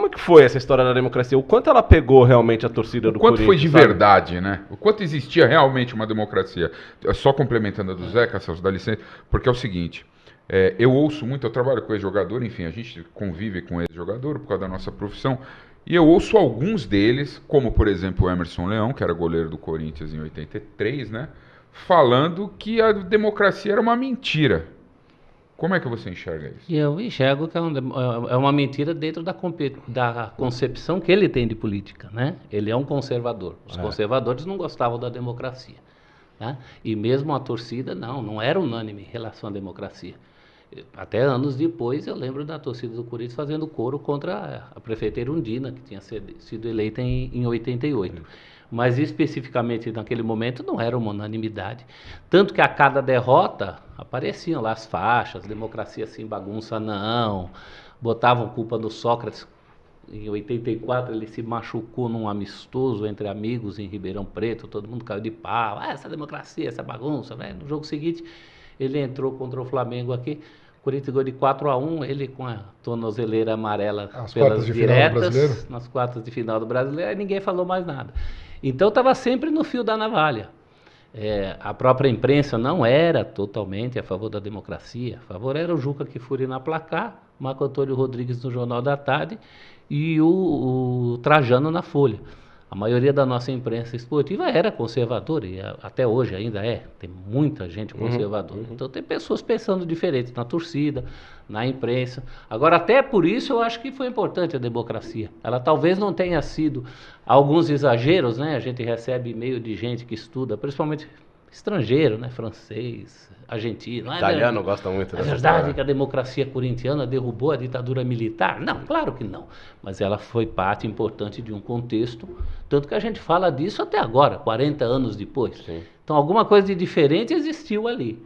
como é que foi essa história da democracia? O quanto ela pegou realmente a torcida do Corinthians? O quanto foi de verdade, né? O quanto existia realmente uma democracia. Só complementando a do Zeca, Celso, dá licença, porque é o seguinte, eu ouço muito, eu trabalho com ex-jogador, enfim, a gente convive com ex-jogador por causa da nossa profissão, e eu ouço alguns deles, como por exemplo o Emerson Leão, que era goleiro do Corinthians em 83, né? Falando que a democracia era uma mentira. Como é que você enxerga isso? E eu enxergo que é uma mentira dentro da concepção que ele tem de política, né? Ele é um conservador. Os conservadores não gostavam da democracia, né? E mesmo a torcida não era unânime em relação à democracia. Até anos depois eu lembro da torcida do Corinthians fazendo coro contra a prefeita Erundina, que tinha sido eleita em 88. Mas especificamente naquele momento não era uma unanimidade. Tanto que a cada derrota apareciam lá as faixas, democracia sem bagunça não, botavam culpa no Sócrates. Em 84 ele se machucou num amistoso entre amigos em Ribeirão Preto, todo mundo caiu de pau, essa democracia, essa bagunça, né? No jogo seguinte ele entrou contra o Flamengo aqui, o Corinthians ganhou de 4-1, ele com a tornozeleira amarela pelas diretas, nas quartas de final do Brasileiro, e ninguém falou mais nada. Então estava sempre no fio da navalha. A própria imprensa não era totalmente a favor da democracia. A favor era o Juca Kfouri na Placar, Marco Antônio Rodrigues no Jornal da Tarde e o Trajano na Folha. A maioria da nossa imprensa esportiva era conservadora e até hoje ainda é. Tem muita gente conservadora. Então tem pessoas pensando diferente na torcida, na imprensa. Agora até por isso eu acho que foi importante a democracia. Ela talvez não tenha sido alguns exageros, né? A gente recebe e-mail de gente que estuda, principalmente estrangeiro, né? Francês, argentino. Italiano gosta muito dessa verdade história. que a democracia corintiana derrubou a ditadura militar? Não, claro que não. Mas ela foi parte importante de um contexto, tanto que a gente fala disso até agora, 40 anos depois. Sim. Então alguma coisa de diferente existiu ali.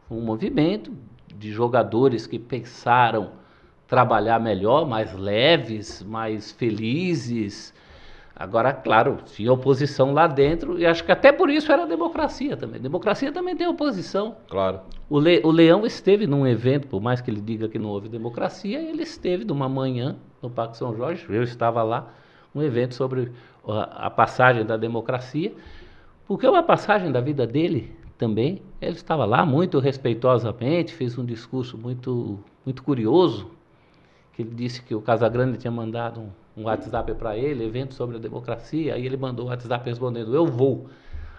Um movimento de jogadores que pensaram trabalhar melhor, mais leves, mais felizes. Agora, claro, tinha oposição lá dentro, e acho que até por isso era democracia também. Democracia também tem oposição. Claro. O Leão esteve num evento, por mais que ele diga que não houve democracia, ele esteve numa manhã no Parque São Jorge, eu estava lá, um evento sobre a passagem da democracia, porque é uma passagem da vida dele também. Ele estava lá muito respeitosamente, fez um discurso muito, muito curioso, que ele disse que o Casagrande tinha mandado um WhatsApp para ele, evento sobre a democracia, aí ele mandou o WhatsApp respondendo, eu vou.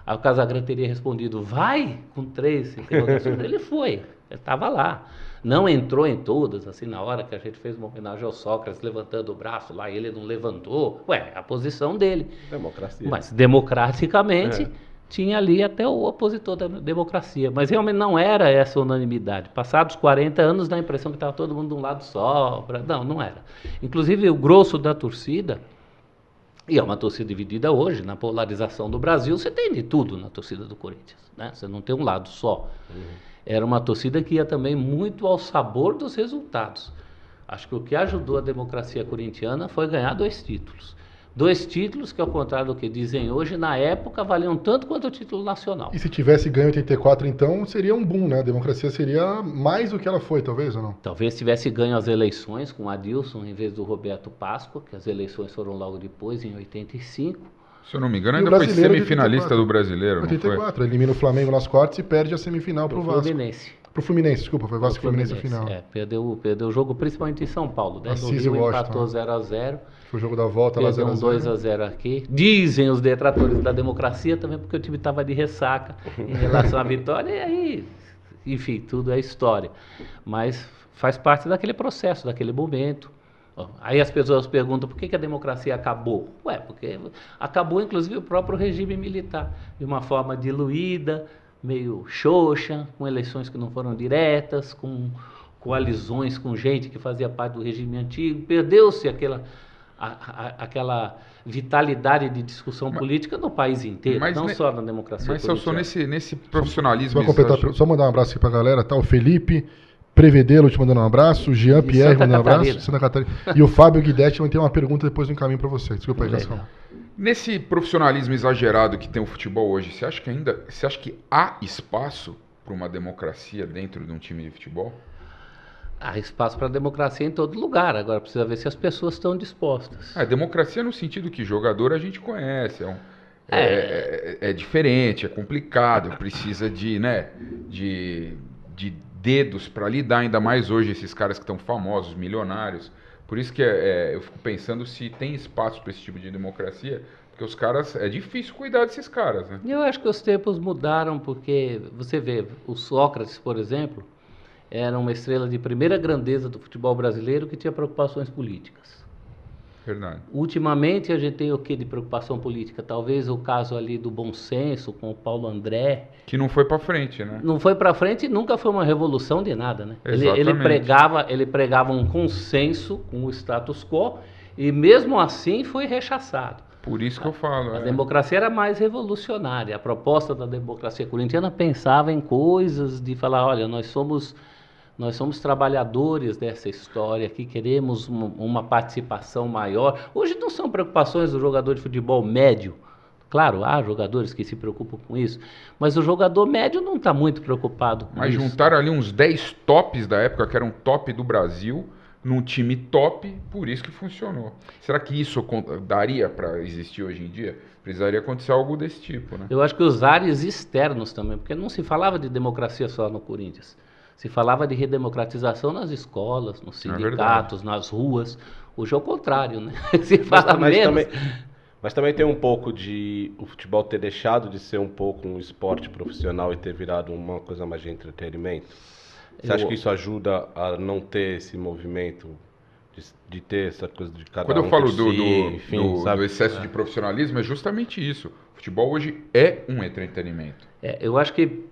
Aí o Casagrande teria respondido, vai? Com 3 interrogações. Ele foi, ele estava lá. Não entrou em todas, assim, na hora que a gente fez uma homenagem ao Sócrates, levantando o braço lá, ele não levantou. A posição dele. Democracia. Mas democraticamente tinha ali até o opositor da democracia. Mas realmente não era essa unanimidade. Passados 40 anos, dá a impressão que estava todo mundo de um lado só. Não era. Inclusive, o grosso da torcida, e é uma torcida dividida hoje, na polarização do Brasil, você tem de tudo na torcida do Corinthians, né? Você não tem um lado só. Era uma torcida que ia também muito ao sabor dos resultados. Acho que o que ajudou a democracia corintiana foi ganhar 2 títulos. 2 títulos que, ao contrário do que dizem hoje, na época valiam tanto quanto o título nacional. E se tivesse ganho em 84, então, seria um boom, né? A democracia seria mais do que ela foi, talvez, ou não? Talvez tivesse ganho as eleições com Adilson em vez do Roberto Páscoa, que as eleições foram logo depois, em 85. Se eu não me engano, E ainda o foi brasileiro de semifinalista 84. do Brasileiro, não 84, foi? elimina o Flamengo nas quartas e perde a semifinal pro Vasco. Fluminense. Pro Fluminense, desculpa, foi Vasco e Fluminense a final. Perdeu o jogo principalmente em São Paulo, né? Assis No Rio e empatou Washington. 0-0. Foi o jogo da volta lá, Perdeu 0x0. 2-0 aqui. Dizem os detratores da democracia também, porque o time estava de ressaca em relação à vitória, e aí, enfim, tudo é história. Mas faz parte daquele processo, daquele momento. Aí as pessoas perguntam por que a democracia acabou? Porque acabou inclusive o próprio regime militar, de uma forma diluída, meio xoxa, com eleições que não foram diretas, com coalizões com gente que fazia parte do regime antigo. Perdeu-se aquela vitalidade de discussão política no país inteiro, não só na democracia. Mas eu sou nesse profissionalismo. Só completar, só mandar um abraço aqui pra galera, tá? O Felipe Prevedelo te mandando um abraço, o Jean Pierre mandando um abraço, Santa Catarina. E o Fábio Guidetti também tem uma pergunta depois no caminho pra você. Desculpa aí, Gascão. Nesse profissionalismo exagerado que tem o futebol hoje, você acha que há espaço para uma democracia dentro de um time de futebol? Há espaço para democracia em todo lugar, agora precisa ver se as pessoas estão dispostas. Democracia no sentido que jogador a gente conhece, é diferente, é complicado, precisa de dedos para lidar, ainda mais hoje esses caras que estão famosos, milionários. Por isso que eu fico pensando se tem espaço para esse tipo de democracia, porque os caras, é difícil cuidar desses caras, né? Eu acho que os tempos mudaram, porque você vê, o Sócrates, por exemplo, era uma estrela de primeira grandeza do futebol brasileiro que tinha preocupações políticas. Verdade. Ultimamente a gente tem o que de preocupação política? Talvez o caso ali do Bom Senso com o Paulo André. Que não foi para frente, né? Não foi para frente e nunca foi uma revolução de nada, né? Exatamente. Ele pregava um consenso com o status quo e mesmo assim foi rechaçado. Por isso que eu falo. A democracia era mais revolucionária. A proposta da democracia corintiana pensava em coisas de falar, olha, nós somos trabalhadores dessa história aqui, queremos uma participação maior. Hoje não são preocupações do jogador de futebol médio. Claro, há jogadores que se preocupam com isso, mas o jogador médio não está muito preocupado com isso. Mas juntaram ali uns 10 tops da época, que eram top do Brasil, num time top, por isso que funcionou. Será que isso daria para existir hoje em dia? Precisaria acontecer algo desse tipo, né? Eu acho que os ares externos também, porque não se falava de democracia só no Corinthians. Se falava de redemocratização nas escolas, nos sindicatos, nas ruas. Hoje é o contrário, né? Se fala menos. Mas também tem um pouco de o futebol ter deixado de ser um pouco um esporte profissional e ter virado uma coisa mais de entretenimento. Você acha que isso ajuda a não ter esse movimento de ter essa coisa de cada Quando eu falo do excesso de profissionalismo, é justamente isso. O futebol hoje é um entretenimento. Eu acho que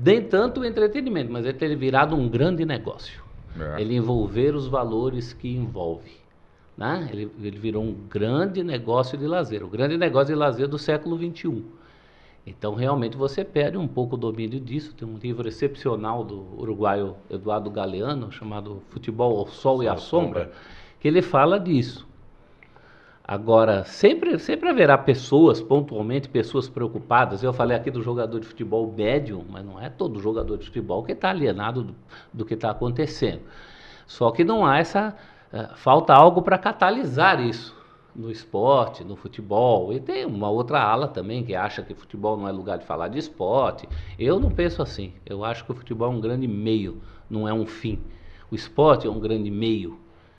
nem tanto o entretenimento, mas ele ter virado um grande negócio. Ele envolver os valores que envolve. Né? Ele virou um grande negócio de lazer, o grande negócio de lazer do século XXI. Então, realmente, você perde um pouco o domínio disso. Tem um livro excepcional do uruguaio Eduardo Galeano, chamado Futebol ao Sol e à Sombra, que ele fala disso. Agora, sempre haverá pessoas, pontualmente, pessoas preocupadas. Eu falei aqui do jogador de futebol médio, mas não é todo jogador de futebol que está alienado do que está acontecendo. Só que não há falta algo para catalisar isso no esporte, no futebol. E tem uma outra ala também que acha que futebol não é lugar de falar de esporte. Eu não penso assim. Eu acho que o futebol é um grande meio, não é um fim. O esporte é um grande meio.